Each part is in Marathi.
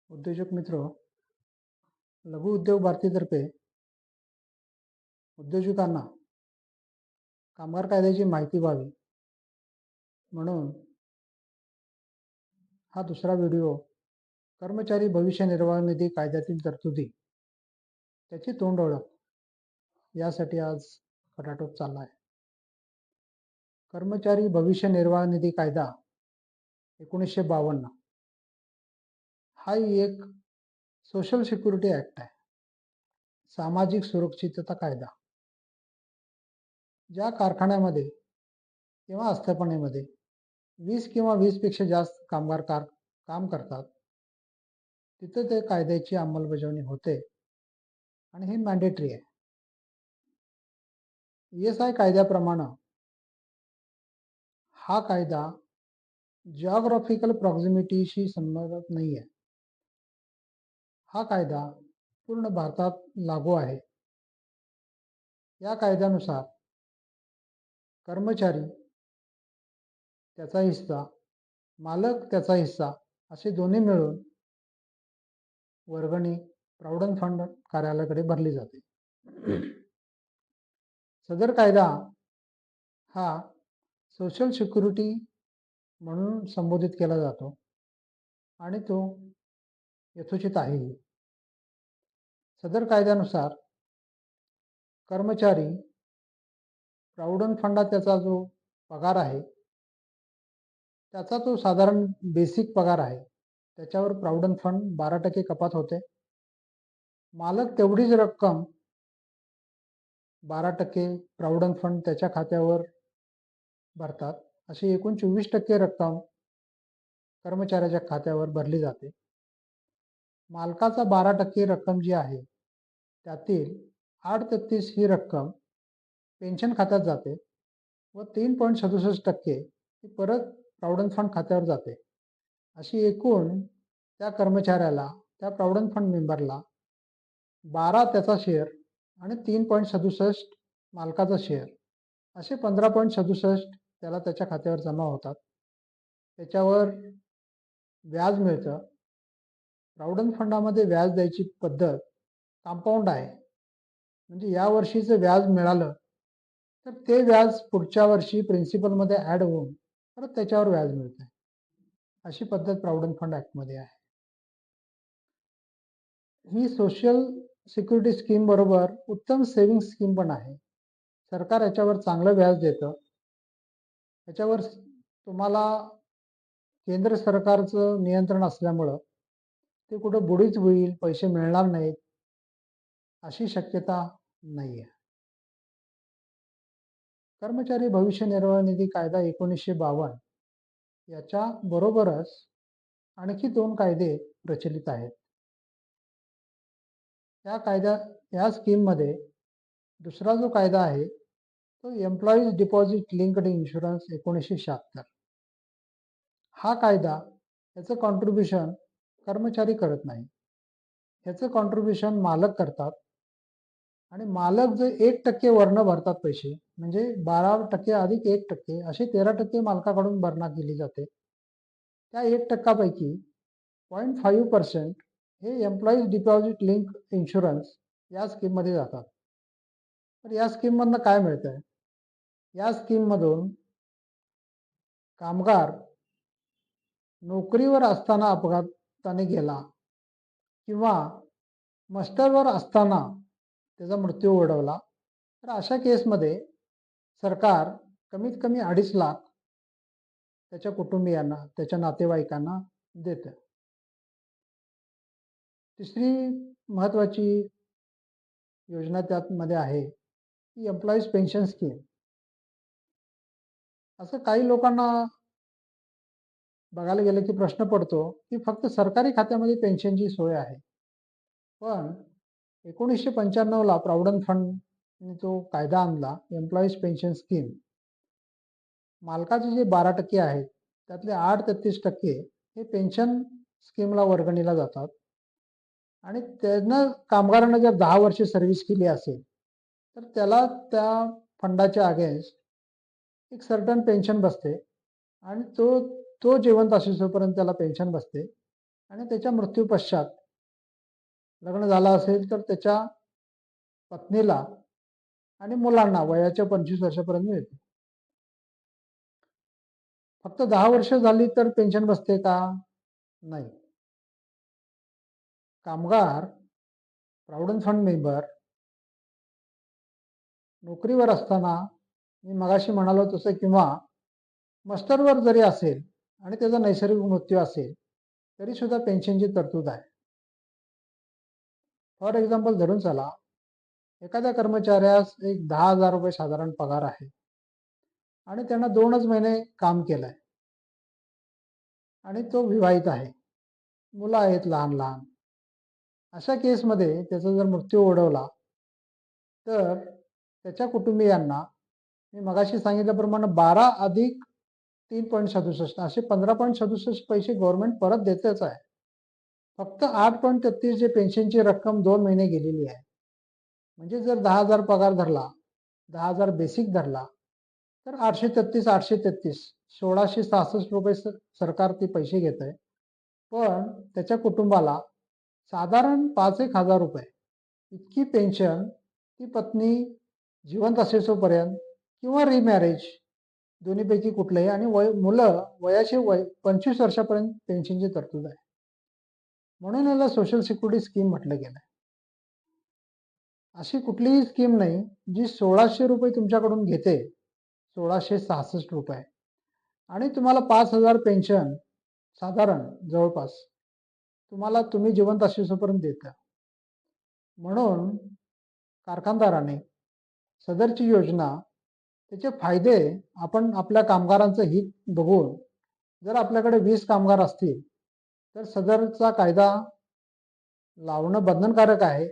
उद्योजक मित्र, लघु उद्योग भारतीतर्फे उद्योजकांना कामगार कायद्याची माहिती व्हावी म्हणून हा दुसरा व्हिडिओ कर्मचारी भविष्य निर्वाह निधी कायद्यातील तरतुदी त्याची तोंड ओळख यासाठी आज खटाटोप चालला आहे. कर्मचारी भविष्य निर्वाह निधी कायदा 1952 हा एक सोशल सिक्युरिटी ऍक्ट आहे. सामाजिक सुरक्षितता कायदा. ज्या कारखान्यामध्ये किंवा आस्थापनेमध्ये 20 किंवा 20 पेक्षा जास्त कामगार काम करतात तिथे ते कायद्याची अंमलबजावणी होते आणि हे मॅन्डेटरी आहे. ESI कायद्याप्रमाणे हा कायदा जिओग्राफिकल प्रॉक्झिमिटीशी संबंधित नाही आहे. हा कायदा पूर्ण भारतात लागू आहे. या कायद्यानुसार कर्मचारी त्याचा हिस्सा, मालक त्याचा हिस्सा असे दोन्ही मिळून वर्गणी प्रॉव्हिडंट फंड कार्यालयाकडे भरली जाते. सदर कायदा हा सोशल सिक्युरिटी म्हणून संबोधित केला जातो आणि तो यथोचित आहे. सदर कायद्यानुसार कर्मचारी प्रॉव्हिडंट फंडात त्याचा जो पगार आहे त्याचा तो साधारण बेसिक पगार आहे त्याच्यावर प्रॉव्हिडंट फंड 12% कपात होते. मालक तेवढीच रक्कम 12% प्रॉव्हिडंट फंड त्याच्या खात्यावर भरतात. अशी एकूण 24% रक्कम कर्मचाऱ्याच्या खात्यावर भरली जाते. मालकाचा 12% रक्कम जी आहे त्यातील 8.33 ही रक्कम पेन्शन खात्यात जाते व 3.67% ही परत प्रॉव्हिडंट फंड खात्यावर जाते. अशी एकूण त्या कर्मचाऱ्याला, त्या प्रॉव्हिडंट फंड मेंबरला 12 त्याचा शेअर आणि 3.67 मालकाचा शेअर असे 15.67 त्याला त्याच्या खात्यावर जमा होतात. त्याच्यावर व्याज मिळतं. प्रॉव्हिडंट फंडामध्ये व्याज द्यायची पद्धत कंपाऊंड आहे. म्हणजे या वर्षीचं व्याज मिळालं तर ते व्याज पुढच्या वर्षी प्रिन्सिपलमध्ये ॲड होऊन परत त्याच्यावर व्याज मिळतं. अशी पद्धत प्रॉव्हिडंट फंड ॲक्टमध्ये आहे. ही सोशल सिक्युरिटी स्कीम बरोबर उत्तम सेव्हिंग स्कीम पण आहे. सरकार याच्यावर चांगलं व्याज देतं. याच्यावर तुम्हाला केंद्र सरकारचं नियंत्रण असल्यामुळं ते कुठं बुडीच होईल, पैसे मिळणार नाहीत अशी शक्यता नाही आहे. कर्मचारी भविष्य निर्वाह निधी कायदा 1952 याच्या बरोबरच आणखी 2 कायदे प्रचलित आहेत. या स्कीममध्ये दुसरा जो कायदा आहे तो एम्प्लॉईज डिपॉझिट लिंक्ड इन्शुरन्स 1976. हा कायदा याचं कॉन्ट्रीब्युशन कर्मचारी करत नाही. याचं कॉन्ट्रीब्युशन मालक करतात आणि मालक जे 1% वरनं भरतात पैसे, म्हणजे 12% अधिक 1% असे 13% मालकाकडून भरणा केली जाते. त्या 1% पैकी 0.5% हे एम्प्लॉईज डिपॉझिट लिंक इन्शुरन्स या स्कीममध्ये जातात. तर या स्कीममधनं काय मिळतंय? या स्कीममधून कामगार नोकरीवर असताना अपघाताने गेला किंवा मस्टरवर असताना त्याचा मृत्यू ओढवला तर अशा केसमध्ये सरकार कमीत कमी 2.5 लाख त्याच्या कुटुंबियांना, त्याच्या नातेवाईकांना देतं. तिसरी महत्त्वाची योजना त्यामध्ये आहे की एम्प्लॉईज पेन्शन स्कीम. असं काही लोकांना बघायला गेलं की प्रश्न पडतो की फक्त सरकारी खात्यामध्ये पेन्शनची सोय आहे. पण 1995ला प्रॉव्हिडंट फंडने तो कायदा आणला, एम्प्लॉईज पेन्शन स्कीम. मालकाचे जे 12% आहेत त्यातले 8.33% हे पेन्शन स्कीमला वर्गणीला जातात आणि त्यानं कामगारांना जर 10 वर्ष सर्व्हिस केली असेल तर त्याला त्या फंडाच्या अगेन्स्ट एक सर्टन पेन्शन बसते आणि तो जिवंत असेपर्यंत त्याला पेन्शन बसते. आणि त्याच्या मृत्यू पश्चात लग्न झालं असेल तर त्याच्या पत्नीला आणि मुलांना वयाच्या 25 वर्षापर्यंत मिळते. फक्त 10 वर्ष झाली तर पेन्शन बसते का? नाही. कामगार, प्रॉव्हिडंट फंड मेंबर नोकरीवर असताना मी मगाशी म्हणालो तसं किंवा मस्टरवर जरी असेल आणि त्याचा नैसर्गिक मृत्यू असेल तरी सुद्धा पेन्शनची तरतूद आहे. फॉर एक्झाम्पल धरून चला, एखाद्या कर्मचाऱ्यास एक 10,000 रुपये साधारण पगार आहे आणि त्यानं 2च महिने काम केलंय आणि तो विवाहित आहे, मुलं आहेत लहान लहान. अशा केसमध्ये त्याचा जर मृत्यू ओढवला तर त्याच्या कुटुंबियांना मी मगाशी सांगितल्याप्रमाणे 12 अधिक 3.67 असे 15.67 पैसे गव्हर्नमेंट परत देतेच आहे. फक्त 8.33 जे पेन्शनची रक्कम 2 महिने गेलेली आहे. म्हणजे जर 10,000 पगार धरला, 10,000 बेसिक धरला, तर 833 1666 रुपये सरकार ते पैसे घेत आहे. पण त्याच्या कुटुंबाला साधारण 5,000 रुपये इतकी पेन्शन ती पत्नी जिवंत असेसोपर्यंत किंवा रिमॅरेज दोन्हीपैकी कुठलंही आणि मुलं वयाचे 25 वर्षापर्यंत पेन्शनची तरतूद आहे. म्हणून याला सोशल सिक्युरिटी स्कीम म्हटलं गेलं. अशी कुठलीही स्कीम नाही जी 1,600 रुपये तुमच्याकडून घेते, 1,666 रुपये, आणि तुम्हाला 5,000 पेन्शन साधारण जवळपास तुम्हाला तुम्ही जिवंत असेसोपर्यंत देतं. म्हणून कारखानदाराने सदरची योजना, त्याचे फायदे आपण आपल्या कामगारांचं हित बघून, जर आपल्याकडे 20 कामगार असतील तर सदरचा कायदा लावणं बंधनकारक आहे.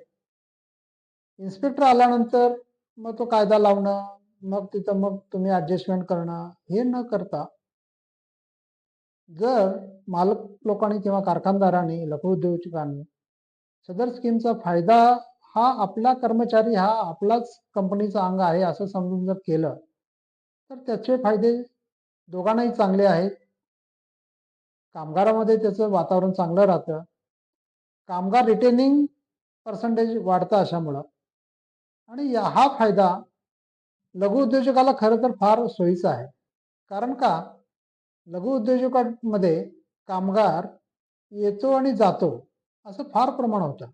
इन्स्पेक्टर आल्यानंतर मग तो कायदा लावणं, मग तिथं मग तुम्ही ॲडजस्टमेंट करणं, हे न करता जर मालक लोकांनी किंवा कारखानदारांनी, लघुउद्योजकांनी सदर स्कीमचा फायदा हा आपला कर्मचारी हा आपलाच कंपनीचा अंग आहे असं समजून जर केलं तर त्याचे फायदे दोघांनाही चांगले आहेत. कामगारामध्ये त्याचं वातावरण चांगलं राहतं, कामगार रिटेनिंग पर्सेंटेज वाढतं अशामुळं, आणि हा फायदा लघुउद्योजकाला खरं तर फार सोयीचा आहे. कारण का, लघुउद्योजकांमध्ये कामगार येतो आणि जातो असं फार प्रमाण होतं.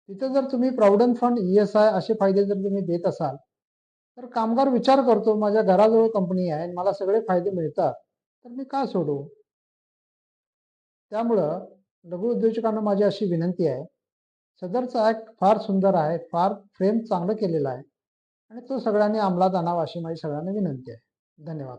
तिथे जर तुम्ही प्रॉव्हिडंट फंड, ESI असे फायदे जर तुम्ही देत असाल तर कामगार विचार करतो, माझ्या घराजवळ कंपनी आहे, मला सगळे फायदे मिळतात, तर मी का सोडू? त्यामुळं लघुउद्योजकांना माझी अशी विनंती आहे, सदरचा ॲक्ट फार सुंदर आहे, फार फ्रेम चांगलं केलेलं आहे आणि तो सगळ्यांनी अंमलात आणावा अशी माझी सगळ्यांना विनंती आहे. धन्यवाद.